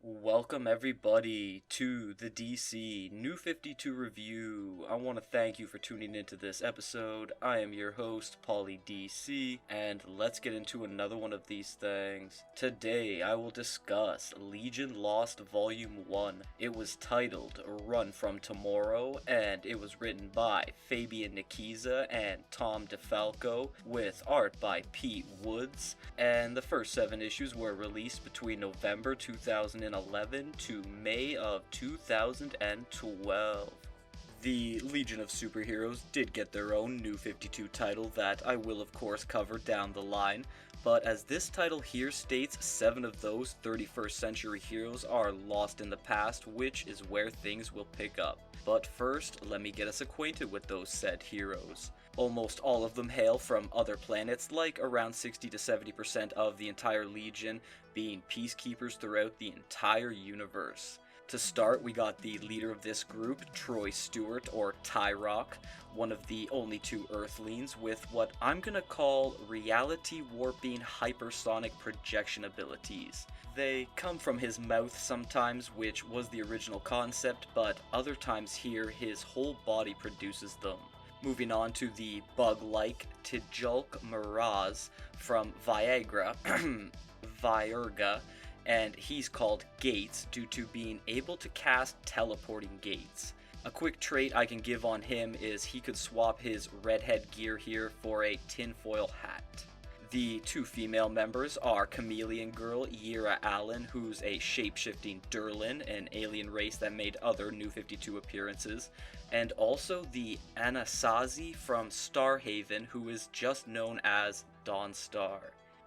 Welcome everybody to the DC New 52 review. I want to thank you for tuning into this episode. I am your host, Pauly DC, and let's get into another one of these things. Today I will discuss Legion Lost Volume 1. It was titled Run From Tomorrow, and it was written by Fabian Nicieza and Tom DeFalco, with art by Pete Woods, and the first 7 issues were released between November 2011 to May of 2012. The Legion of Superheroes did get their own New 52 title that I will of course cover down the line, but as this title here states, 7 of those 31st century heroes are lost in the past, which is where things will pick up. But first, let me get us acquainted with those said heroes. Almost all of them hail from other planets, like around 60 to 70% of the entire Legion being peacekeepers throughout the entire universe. To start, we got the leader of this group, Troy Stewart, or Tyroc, one of the only 2 Earthlings with what I'm gonna call reality warping hypersonic projection abilities. They come from his mouth sometimes, which was the original concept, but other times here his whole body produces them. Moving on to the bug-like Tijulk Miraz from Viagra, Viurga, and he's called Gates due to being able to cast teleporting gates. A quick trait I can give on him is he could swap his redhead gear here for a tinfoil hat. The 2 female members are Chameleon Girl Yira Allen, who's a shape-shifting Durlin, an alien race that made other New 52 appearances, and also the Anasazi from Starhaven, who is just known as Dawnstar.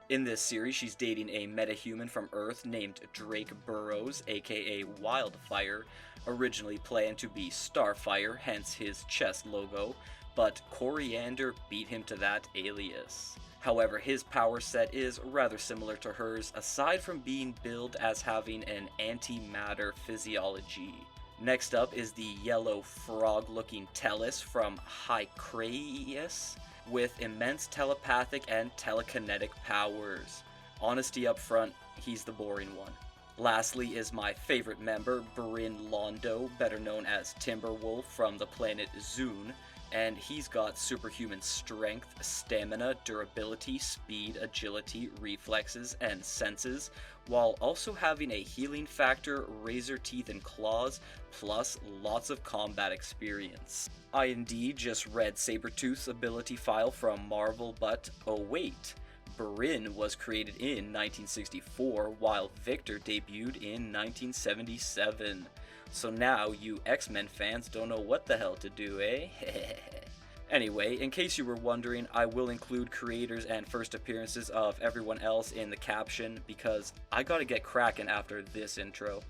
In this series, she's dating a metahuman from Earth named Drake Burrows, aka Wildfire, originally planned to be Starfire, hence his chest logo, but Coriander beat him to that alias. However, his power set is rather similar to hers, aside from being billed as having an antimatter physiology. Next up is the yellow frog-looking Tellus from Hycraeus, with immense telepathic and telekinetic powers. Honesty up front, he's the boring one. Lastly is my favorite member, Bryn Londo, better known as Timberwolf from the planet Zune, and he's got superhuman strength, stamina, durability, speed, agility, reflexes, and senses, while also having a healing factor, razor teeth and claws, plus lots of combat experience. I indeed just read Sabretooth's ability file from Marvel, but oh wait, Bryn was created in 1964, while Victor debuted in 1977. So now you X-Men fans don't know what the hell to do, eh? Anyway, in case you were wondering, I will include creators and first appearances of everyone else in the caption, because I gotta get cracking after this intro.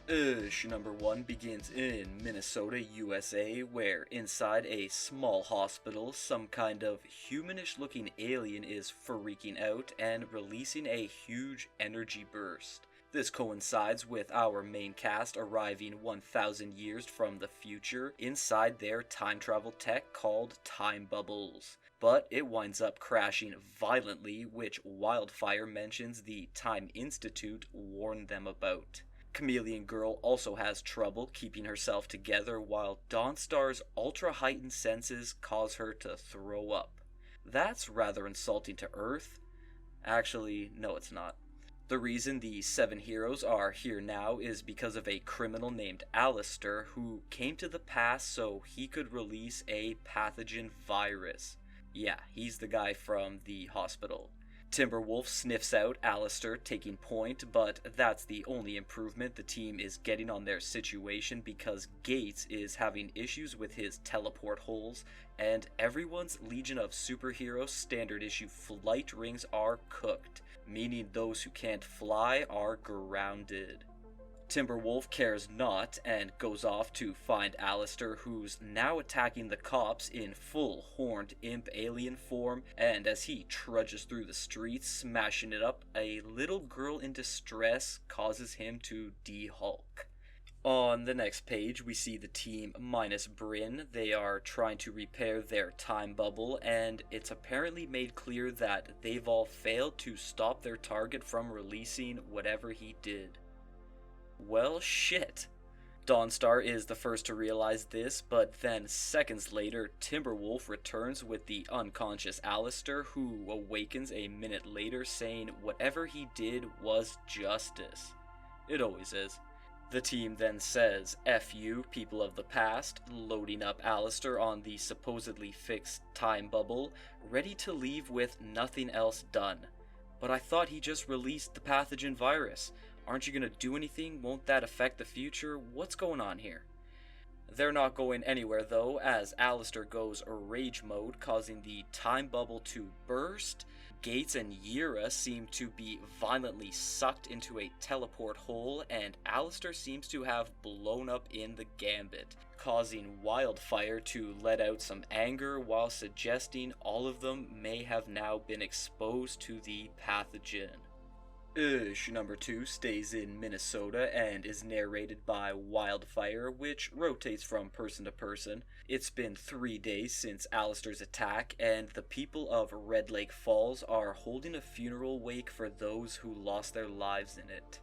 Issue number 1 begins in Minnesota, USA, where inside a small hospital, some kind of humanish looking alien is freaking out and releasing a huge energy burst. This coincides with our main cast arriving 1,000 years from the future inside their time travel tech called time bubbles. But it winds up crashing violently, which Wildfire mentions the Time Institute warned them about. Chameleon Girl also has trouble keeping herself together, while Dawnstar's ultra-heightened senses cause her to throw up. That's rather insulting to Earth. Actually, no it's not. The reason the 7 heroes are here now is because of a criminal named Alistair who came to the past so he could release a pathogen virus. Yeah, he's the guy from the hospital. Timberwolf sniffs out Alistair taking point, but that's the only improvement the team is getting on their situation because Gates is having issues with his teleport holes, and everyone's Legion of Superheroes standard issue flight rings are cooked, meaning those who can't fly are grounded. Timberwolf cares not and goes off to find Alistair, who's now attacking the cops in full horned imp alien form, and as he trudges through the streets smashing it up, a little girl in distress causes him to de-Hulk. On the next page, we see the team minus Bryn. They are trying to repair their time bubble, and it's apparently made clear that they've all failed to stop their target from releasing whatever he did. Well, shit. Dawnstar is the first to realize this, but then seconds later, Timberwolf returns with the unconscious Alistair, who awakens a minute later saying whatever he did was justice. It always is. The team then says, "F you, people of the past," loading up Alistair on the supposedly fixed time bubble, ready to leave with nothing else done. But I thought he just released the pathogen virus. Aren't you gonna do anything? Won't that affect the future? What's going on here? They're not going anywhere though, as Alistair goes rage mode, causing the time bubble to burst. Gates and Yira seem to be violently sucked into a teleport hole, and Alistair seems to have blown up in the gambit, causing Wildfire to let out some anger while suggesting all of them may have now been exposed to the pathogen. Issue number 2 stays in Minnesota and is narrated by Wildfire, which rotates from person to person. It's been 3 days since Alistair's attack, and the people of Red Lake Falls are holding a funeral wake for those who lost their lives in it.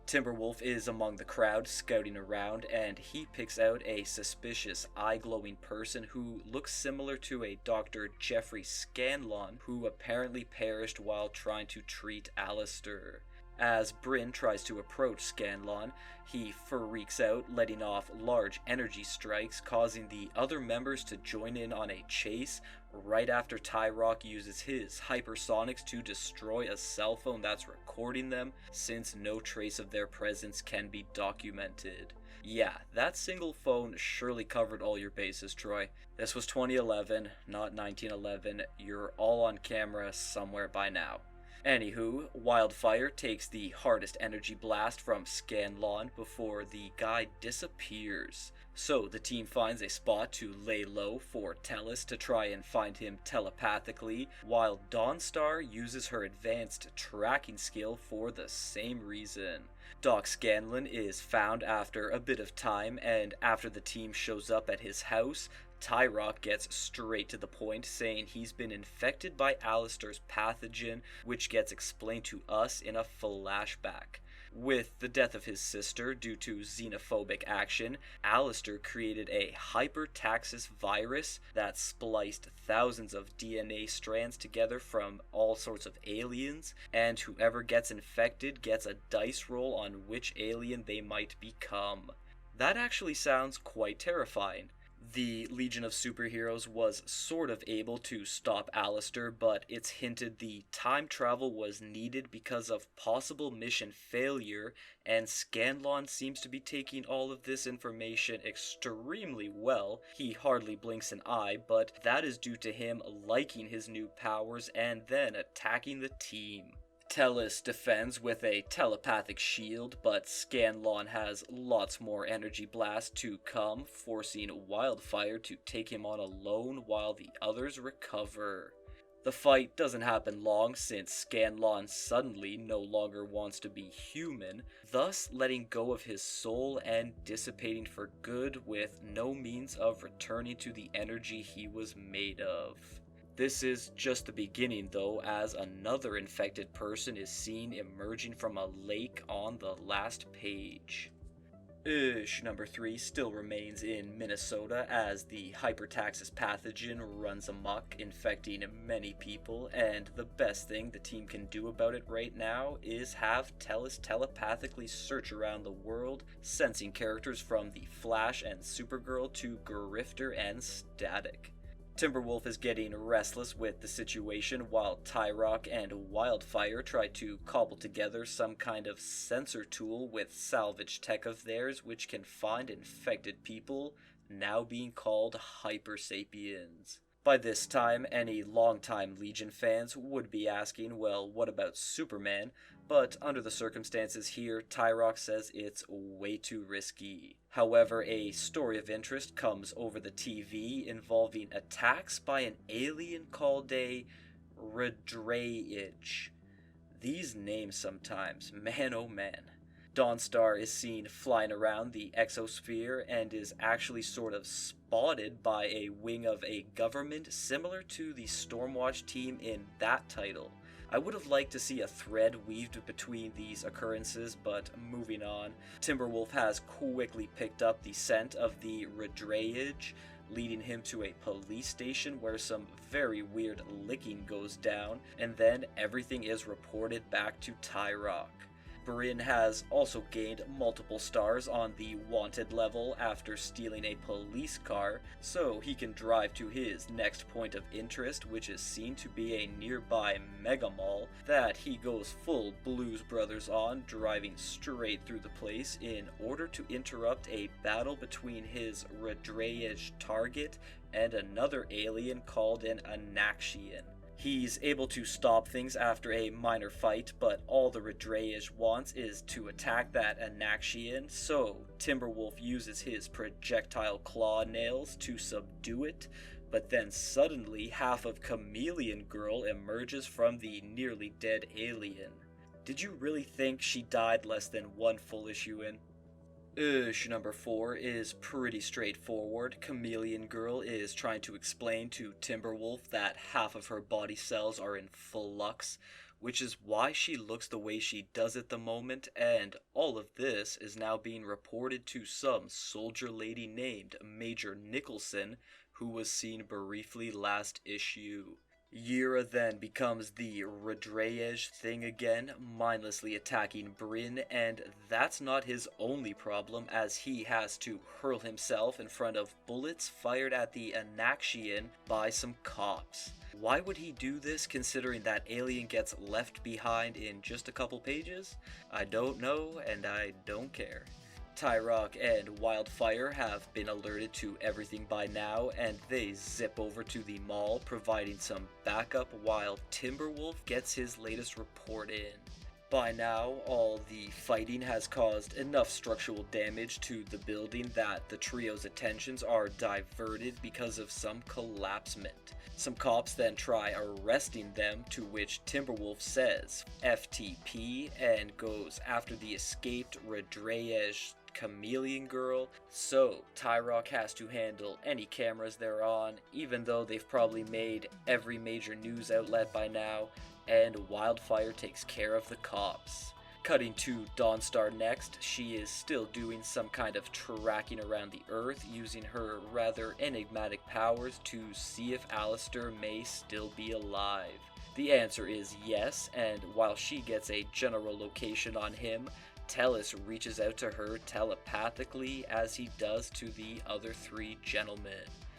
Timberwolf is among the crowd scouting around, and he picks out a suspicious eye-glowing person who looks similar to a Dr. Jeffrey Scanlon, who apparently perished while trying to treat Alistair. As Bryn tries to approach Scanlon, he freaks out, letting off large energy strikes, causing the other members to join in on a chase right after Tyroc uses his hypersonics to destroy a cell phone that's recording them, since no trace of their presence can be documented. Yeah, that single phone surely covered all your bases, Troy. This was 2011, not 1911. You're all on camera somewhere by now. Anywho, Wildfire takes the hardest energy blast from Scanlon before the guy disappears. So the team finds a spot to lay low for Tellus to try and find him telepathically, while Dawnstar uses her advanced tracking skill for the same reason. Doc Scanlon is found after a bit of time, and after the team shows up at his house, Tyroc gets straight to the point, saying he's been infected by Alistair's pathogen, which gets explained to us in a flashback. With the death of his sister due to xenophobic action, Alistair created a hypertaxis virus that spliced thousands of DNA strands together from all sorts of aliens, and whoever gets infected gets a dice roll on which alien they might become. That actually sounds quite terrifying. The Legion of Superheroes was sort of able to stop Alistair, but it's hinted the time travel was needed because of possible mission failure, and Scanlon seems to be taking all of this information extremely well. He hardly blinks an eye, but that is due to him liking his new powers and then attacking the team. Tellus defends with a telepathic shield, but Scanlon has lots more energy blast to come, forcing Wildfire to take him on alone while the others recover. The fight doesn't happen long since Scanlon suddenly no longer wants to be human, thus letting go of his soul and dissipating for good with no means of returning to the energy he was made of. This is just the beginning though, as another infected person is seen emerging from a lake on the last page. Issue number 3 still remains in Minnesota as the hypertaxis pathogen runs amok, infecting many people, and the best thing the team can do about it right now is have Tellus telepathically search around the world, sensing characters from the Flash and Supergirl to Grifter and Static. Timberwolf is getting restless with the situation while Tyroc and Wildfire try to cobble together some kind of sensor tool with salvage tech of theirs which can find infected people, now being called Hyper Sapiens. By this time, any longtime Legion fans would be asking, well, what about Superman? But under the circumstances here, Tyroc says it's way too risky. However, a story of interest comes over the TV involving attacks by an alien called a Redraich. These names sometimes, man oh man. Dawnstar is seen flying around the exosphere and is actually sort of spotted by a wing of a government similar to the Stormwatch team in that title. I would have liked to see a thread weaved between these occurrences, but moving on. Timberwolf has quickly picked up the scent of the Redrayage, leading him to a police station where some very weird licking goes down, and then everything is reported back to Tyroc. Bryn has also gained multiple stars on the wanted level after stealing a police car, so he can drive to his next point of interest, which is seen to be a nearby mega mall that he goes full Blues Brothers on, driving straight through the place in order to interrupt a battle between his Redrayage target and another alien called an Anaxian. He's able to stop things after a minor fight, but all the Redrayage wants is to attack that Anaxian, so Timberwolf uses his projectile claw nails to subdue it, but then suddenly half of Chameleon Girl emerges from the nearly dead alien. Did you really think she died less than one full issue in? Issue number 4 is pretty straightforward. Chameleon Girl is trying to explain to Timberwolf that half of her body cells are in flux, which is why she looks the way she does at the moment, and all of this is now being reported to some soldier lady named Major Nicholson, who was seen briefly last issue. Yira then becomes the Redrayage thing again, mindlessly attacking Bryn, and that's not his only problem, as he has to hurl himself in front of bullets fired at the Anaxian by some cops. Why would he do this, considering that alien gets left behind in just a couple pages? I don't know, and I don't care. Tyroc and Wildfire have been alerted to everything by now, and they zip over to the mall, providing some backup while Timberwolf gets his latest report in. By now, all the fighting has caused enough structural damage to the building that the trio's attentions are diverted because of some collapsement. Some cops then try arresting them, to which Timberwolf says FTP and goes after the escaped Redrayage Chameleon Girl, so Tyroc has to handle any cameras they're on, even though they've probably made every major news outlet by now, and Wildfire takes care of the cops. Cutting to Dawnstar next, she is still doing some kind of tracking around the Earth, using her rather enigmatic powers to see if Alistair may still be alive. The answer is yes, and while she gets a general location on him, Tellus reaches out to her telepathically, as he does to the other 3 gentlemen.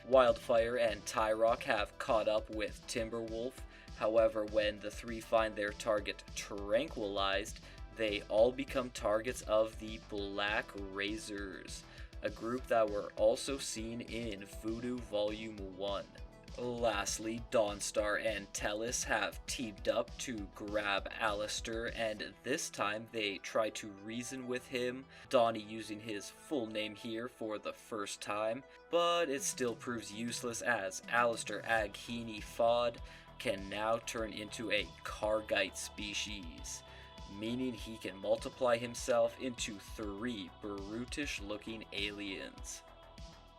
Wildfire and Tyroc have caught up with Timberwolf. However, when the 3 find their target tranquilized, they all become targets of the Black Razors, a group that were also seen in Voodoo Vol.1. Lastly, Dawnstar and Tellus have teamed up to grab Alistair, and this time they try to reason with him, Donnie using his full name here for the first time, but it still proves useless, as Alistair Aghini Fod can now turn into a Kargite species, meaning he can multiply himself into 3 brutish-looking aliens.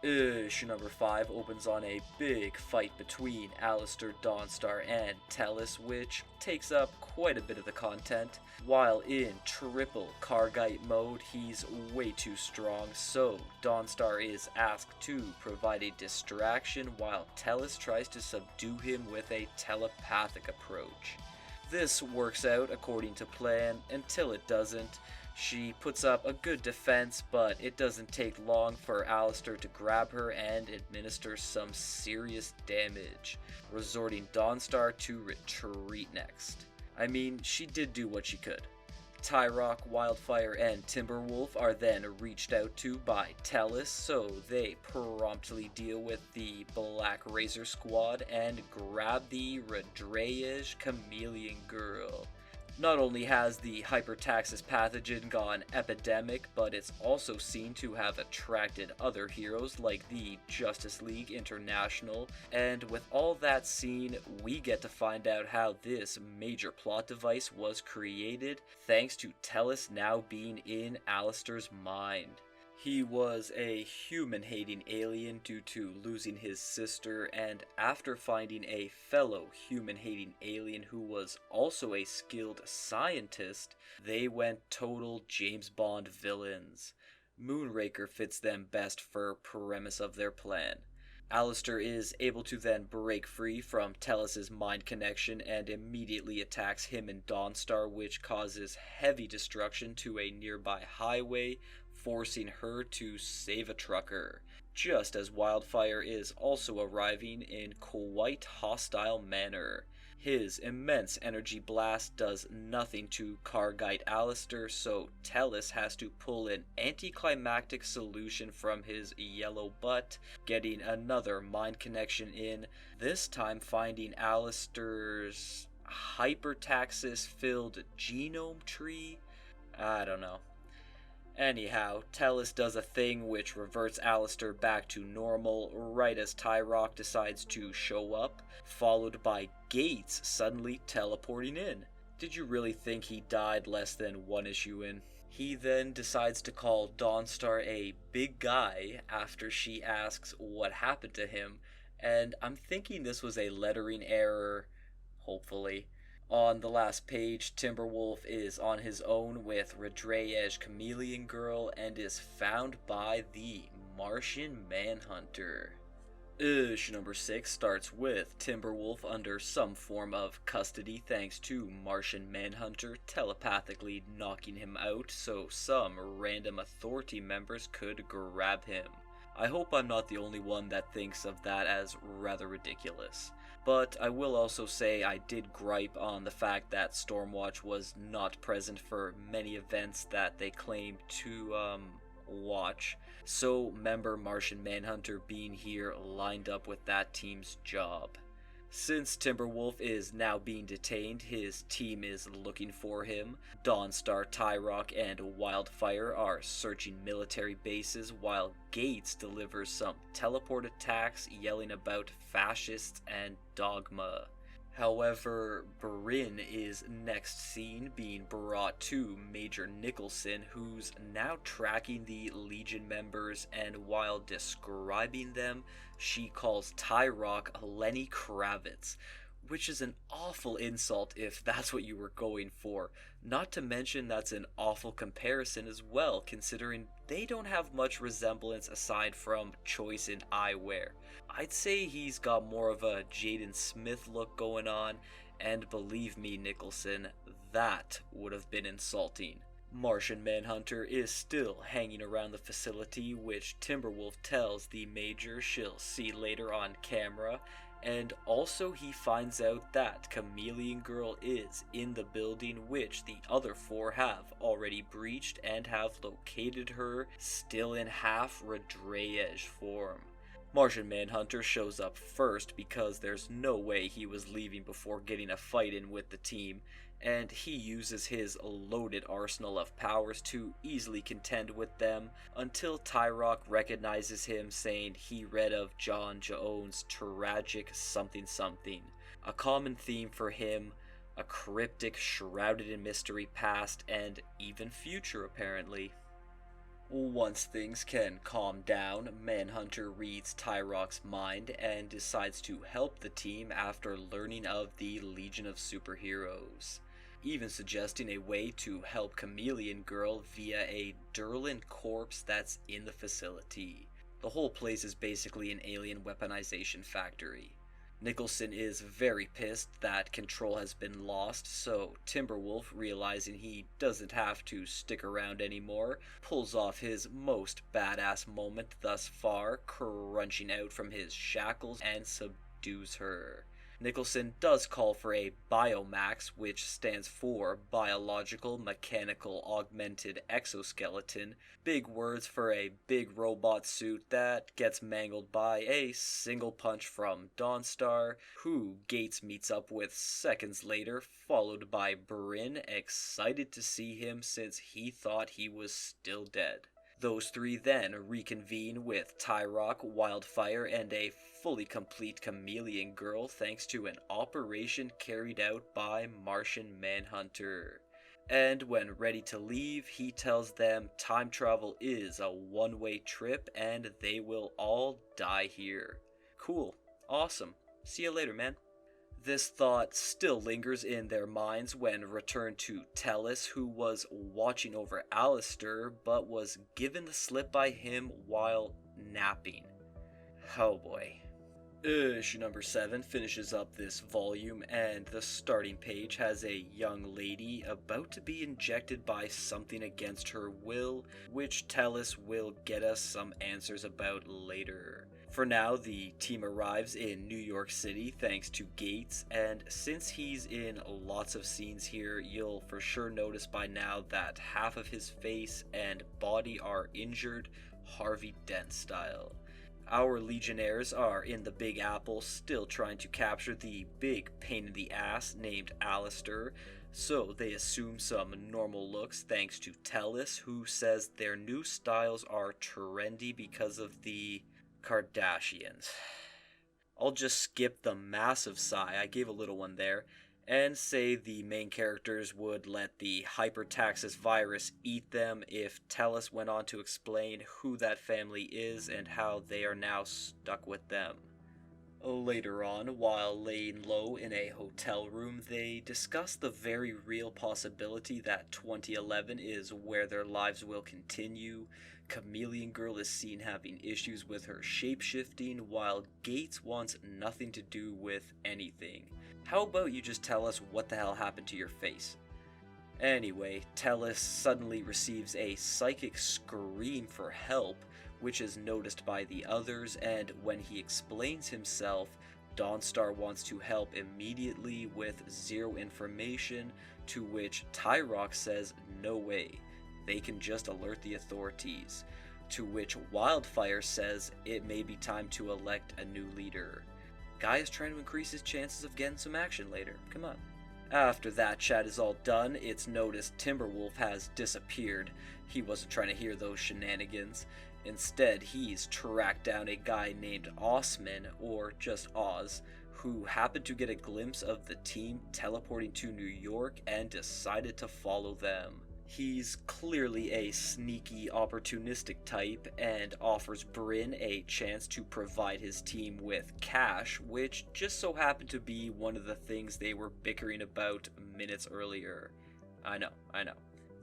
Issue number 5 opens on a big fight between Alistair, Dawnstar, and Tellus, which takes up quite a bit of the content. While in triple Kargite mode, he's way too strong, so Dawnstar is asked to provide a distraction while Tellus tries to subdue him with a telepathic approach. This works out according to plan until it doesn't. She puts up a good defense, but it doesn't take long for Alistair to grab her and administer some serious damage, resorting Dawnstar to retreat next. I mean, she did do what she could. Tyroc, Wildfire, and Timberwolf are then reached out to by Tellus, so they promptly deal with the Black Razor squad and grab the Redrayage Chameleon Girl. Not only has the hypertaxis pathogen gone epidemic, but it's also seen to have attracted other heroes like the Justice League International, and with all that seen, we get to find out how this major plot device was created, thanks to Tellus now being in Alistair's mind. He was a human-hating alien due to losing his sister, and after finding a fellow human-hating alien who was also a skilled scientist, they went total James Bond villains. Moonraker fits them best for premise of their plan. Alistair is able to then break free from Tellus' mind connection and immediately attacks him and Dawnstar, which causes heavy destruction to a nearby highway, forcing her to save a trucker, just as Wildfire is also arriving in quite hostile manner. His immense energy blast does nothing to Cargite Alistair, so Tellus has to pull an anticlimactic solution from his yellow butt, getting another mind connection in, this time finding Alistair's hypertaxis-filled genome tree? I don't know. Anyhow, Tellus does a thing which reverts Alistair back to normal right as Tyroc decides to show up, followed by Gates suddenly teleporting in. Did you really think he died less than one issue in? He then decides to call Dawnstar a big guy after she asks what happened to him, and I'm thinking this was a lettering error, hopefully. On the last page, Timberwolf is on his own with Radreyej Chameleon Girl and is found by the Martian Manhunter. Issue number 6 starts with Timberwolf under some form of custody thanks to Martian Manhunter telepathically knocking him out so some random authority members could grab him. I hope I'm not the only one that thinks of that as rather ridiculous. But I will also say I did gripe on the fact that Stormwatch was not present for many events that they claimed to, watch. So member Martian Manhunter being here lined up with that team's job. Since Timberwolf is now being detained, his team is looking for him. Dawnstar, Tyroc, and Wildfire are searching military bases while Gates delivers some teleport attacks yelling about fascists and dogma. However, Bryn is next seen being brought to Major Nicholson, who's now tracking the Legion members, and while describing them, she calls Tyroc Lenny Kravitz, which is an awful insult if that's what you were going for. Not to mention that's an awful comparison as well, considering they don't have much resemblance aside from choice in eyewear. I'd say he's got more of a Jaden Smith look going on, and believe me, Nicholson, that would have been insulting. Martian Manhunter is still hanging around the facility, which Timberwolf tells the Major she'll see later on camera, and also he finds out that Chameleon Girl is in the building, which the other four have already breached and have located her still in half Radreyej form. Martian Manhunter shows up first because there's no way he was leaving before getting a fight in with the team, and he uses his loaded arsenal of powers to easily contend with them until Tyroc recognizes him, saying he read of John Jones' tragic something something. A common theme for him, a cryptic shrouded in mystery past and even future apparently. Once things can calm down, Manhunter reads Tyroc's mind and decides to help the team after learning of the Legion of Superheroes, even suggesting a way to help Chameleon Girl via a Durlan corpse that's in the facility. The whole place is basically an alien weaponization factory. Nicholson is very pissed that control has been lost, so Timberwolf, realizing he doesn't have to stick around anymore, pulls off his most badass moment thus far, crunching out from his shackles and subdues her. Nicholson does call for a Biomax, which stands for Biological Mechanical Augmented Exoskeleton, big words for a big robot suit that gets mangled by a single punch from Dawnstar, who Gates meets up with seconds later, followed by Bryn, excited to see him since he thought he was still dead. Those three then reconvene with Tyroc, Wildfire, and a fully complete Chameleon Girl thanks to an operation carried out by Martian Manhunter. And when ready to leave, he tells them time travel is a one-way trip and they will all die here. Cool. Awesome. See you later, man. This thought still lingers in their minds when returned to Tellus, who was watching over Alistair, but was given the slip by him while napping. Oh boy. Issue number 7 finishes up this volume, and the starting page has a young lady about to be injected by something against her will, which Tellus will get us some answers about later. For now, the team arrives in New York City thanks to Gates, and since he's in lots of scenes here, you'll for sure notice by now that half of his face and body are injured, Harvey Dent style. Our Legionnaires are in the Big Apple, still trying to capture the big pain in the ass named Alistair, so they assume some normal looks thanks to Tellus, who says their new styles are trendy because of the Kardashians. I'll just skip the massive sigh, I gave a little one there, and say the main characters would let the hypertaxis virus eat them if Tellus went on to explain who that family is and how they are now stuck with them. Later on, while laying low in a hotel room, they discuss the very real possibility that 2011 is where their lives will continue. Chameleon Girl is seen having issues with her shapeshifting, while Gates wants nothing to do with anything. How about you just tell us what the hell happened to your face? Anyway, Tellus suddenly receives a psychic scream for help, which is noticed by the others, and when he explains himself, Dawnstar wants to help immediately with zero information, to which Tyroc says no way, they can just alert the authorities, to which Wildfire says it may be time to elect a new leader. Guy is trying to increase his chances of getting some action later, come on. After that chat is all done, it's noticed Timberwolf has disappeared. He wasn't trying to hear those shenanigans. Instead, he's tracked down a guy named Osman, or just Oz, who happened to get a glimpse of the team teleporting to New York and decided to follow them. He's clearly a sneaky, opportunistic type and offers Bryn a chance to provide his team with cash, which just so happened to be one of the things they were bickering about minutes earlier. I know.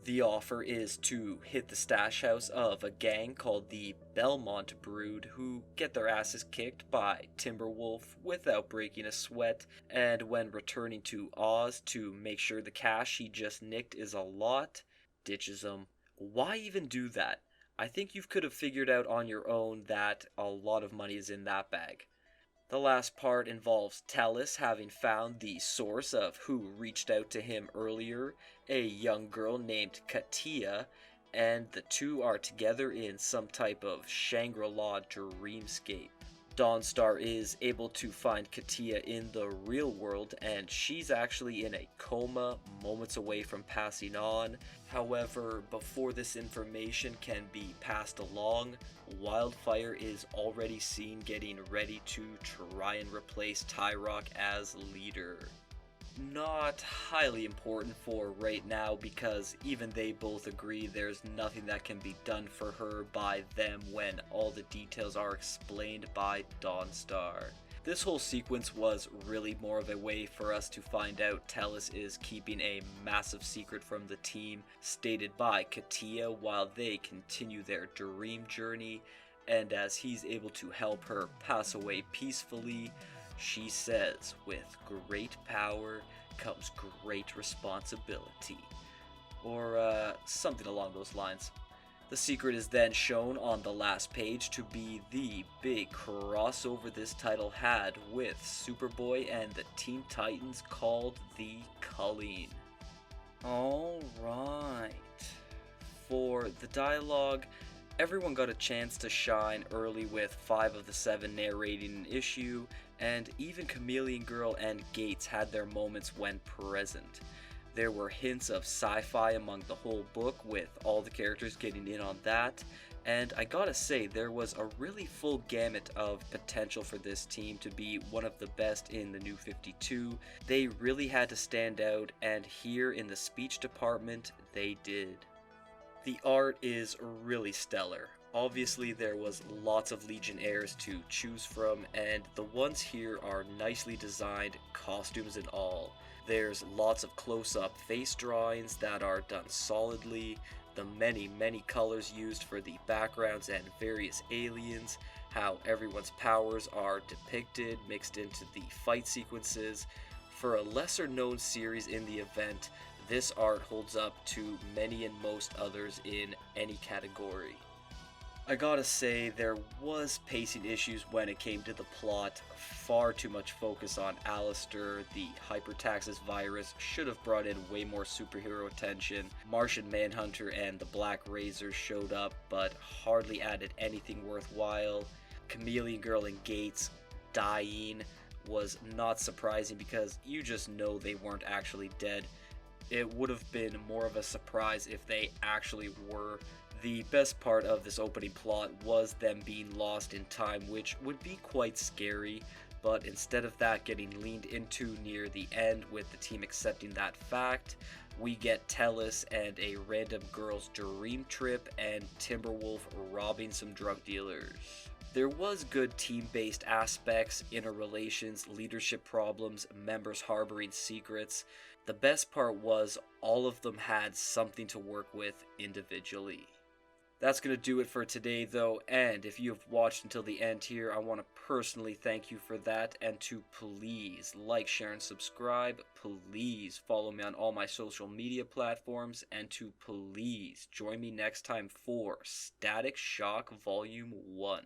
The offer is to hit the stash house of a gang called the Belmont Brood, who get their asses kicked by Timberwolf without breaking a sweat, and when returning to Oz to make sure the cash he just nicked is a lot, ditches them. Why even do that? I think you could have figured out on your own that a lot of money is in that bag. The last part involves Tellus having found the source of who reached out to him earlier, a young girl named Katia, and the two are together in some type of Shangri-La dreamscape. Dawnstar is able to find Katia in the real world, and she's actually in a coma, moments away from passing on. However, before this information can be passed along, Wildfire is already seen getting ready to try and replace Tyroc as leader. Not highly important for right now, because even they both agree there's nothing that can be done for her by them when all the details are explained by Dawnstar. This whole sequence was really more of a way for us to find out Tellus is keeping a massive secret from the team, stated by Katia, while they continue their dream journey, and as he's able to help her pass away peacefully, she says, with great power comes great responsibility. Or something along those lines. The secret is then shown on the last page to be the big crossover this title had with Superboy and the Teen Titans called the Culling. Alright. For the dialogue, everyone got a chance to shine early with 5 of the 7 narrating an issue, and even Chameleon Girl and Gates had their moments when present. There were hints of sci-fi among the whole book, with all the characters getting in on that, And I gotta say, there was a really full gamut of potential for this team to be one of the best in the new 52. They really had to stand out, and here in the speech department, they did. The art is really stellar. Obviously, there was lots of Legionnaires to choose from, and the ones here are nicely designed, costumes and all. There's lots of close-up face drawings that are done solidly, the many colors used for the backgrounds and various aliens, how everyone's powers are depicted mixed into the fight sequences. For a lesser known series in the event, this art holds up to many and most others in any category. I gotta say, there was pacing issues when it came to the plot. Far too much focus on Alistair. The Hypertaxis virus should have brought in way more superhero attention. Martian Manhunter and the Black Razor showed up, but hardly added anything worthwhile. Chameleon Girl and Gates dying was not surprising because you just know they weren't actually dead. It would have been more of a surprise if they actually were. The best part of this opening plot was them being lost in time, which would be quite scary, but instead of that getting leaned into near the end with the team accepting that fact, we get Tellus and a random girl's dream trip and Timberwolf robbing some drug dealers. There was good team-based aspects, interrelations, leadership problems, members harboring secrets. The best part was all of them had something to work with individually. That's going to do it for today though, and if you have watched until the end here, I want to personally thank you for that, and to please like, share, and subscribe. Please follow me on all my social media platforms, and to please join me next time for Static Shock Volume 1.